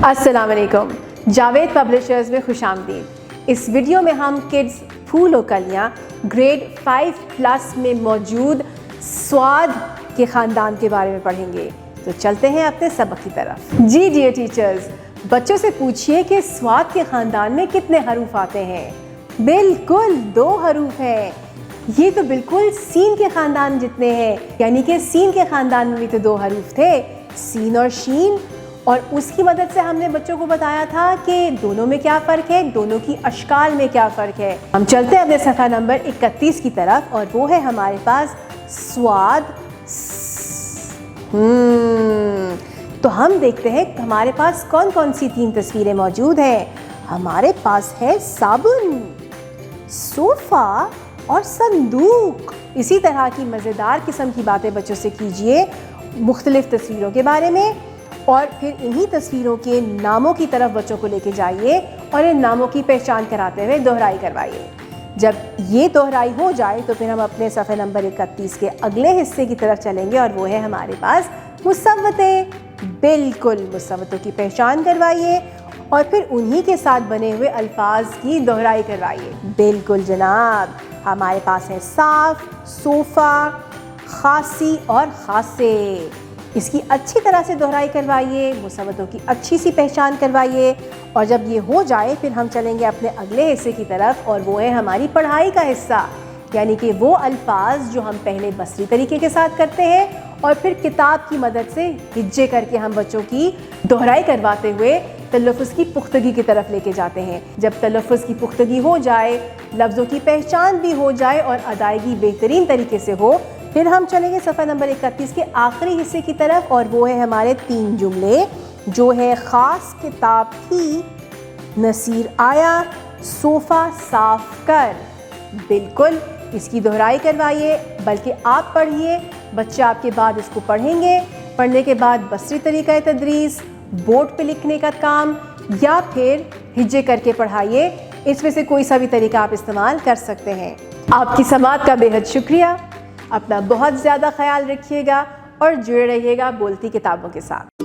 अस्सलाम वालेकुम। जावेद पब्लिशर्स में खुश आमदीद। इस वीडियो में हम किड्स फूल और कलियाँ ग्रेड 5+ में मौजूद स्वाद के ख़ानदान के बारे में पढ़ेंगे। तो चलते हैं अपने सबक की तरफ। जी डियर टीचर्स, बच्चों से पूछिए कि स्वाद के ख़ानदान में कितने हरूफ आते हैं। बिल्कुल 2 हरूफ हैं। ये तो बिल्कुल सीन के ख़ानदान जितने हैं, यानी कि सीन के ख़ानदान में भी तो 2 हरूफ थे, सीन और शीन। और उसकी मदद से हमने बच्चों को बताया था कि दोनों में क्या फ़र्क है, दोनों की अशकाल में क्या फ़र्क है। हम चलते हैं अपने सफ़ा नंबर 31 की तरफ, और वो है हमारे पास स्वाद। तो हम देखते हैं हमारे पास कौन कौन सी 3 तस्वीरें मौजूद हैं। हमारे पास है साबुन, सोफ़ा और संदूक। इसी तरह की मज़ेदार किस्म की बातें बच्चों से कीजिए मुख्तलिफ़ तस्वीरों के बारे में, और फिर इन्हीं तस्वीरों के नामों की तरफ बच्चों को लेके जाइए और इन नामों की पहचान कराते हुए दोहराई करवाइए। जब ये दोहराई हो जाए तो फिर हम अपने सफ़े नंबर 31 के अगले हिस्से की तरफ चलेंगे, और वो है हमारे पास मुसव्वतें। बिल्कुल मुसव्वतों की पहचान करवाइए और फिर उन्हीं के साथ बने हुए अल्फाज की दोहराई करवाइए। बिल्कुल जनाब, हमारे पास है साफ़, सोफ़ा, खासी और खासे। इसकी अच्छी तरह से दोहराई करवाइए, मुसव्वतों की अच्छी सी पहचान करवाइए। और जब ये हो जाए फिर हम चलेंगे अपने अगले हिस्से की तरफ, और वो है हमारी पढ़ाई का हिस्सा, यानी कि वो अल्फाज जो हम पहले बसरी तरीके के साथ करते हैं और फिर किताब की मदद से हिज्जे करके हम बच्चों की दोहराई करवाते हुए तलफ़्फ़ुज़ की पुख्तगी की तरफ लेके जाते हैं। जब तलफ़्फ़ुज़ की पुख्तगी हो जाए, लफ्ज़ों की पहचान भी हो जाए और अदायगी बेहतरीन तरीके से हो, फिर हम चलेंगे सफ़ा नंबर 31 के आखिरी हिस्से की तरफ, और वो है हमारे 3 जुमले, जो है ख़ास किताब थी, नसीर आया, सोफ़ा साफ़ कर। बिल्कुल इसकी दोहराई करवाइए, बल्कि आप पढ़िए, बच्चे आपके बाद इसको पढ़ेंगे। पढ़ने के बाद बसरी तरीक़ा तदरीस, बोर्ड पे लिखने का काम, या फिर हिज्जे करके पढ़ाइए। इसमें से कोई सा भी तरीका आप इस्तेमाल कर सकते हैं। आपकी समाअत का बेहद शुक्रिया। अपना बहुत ज़्यादा ख्याल रखिएगा और जुड़े रहिएगा बोलती किताबों के साथ।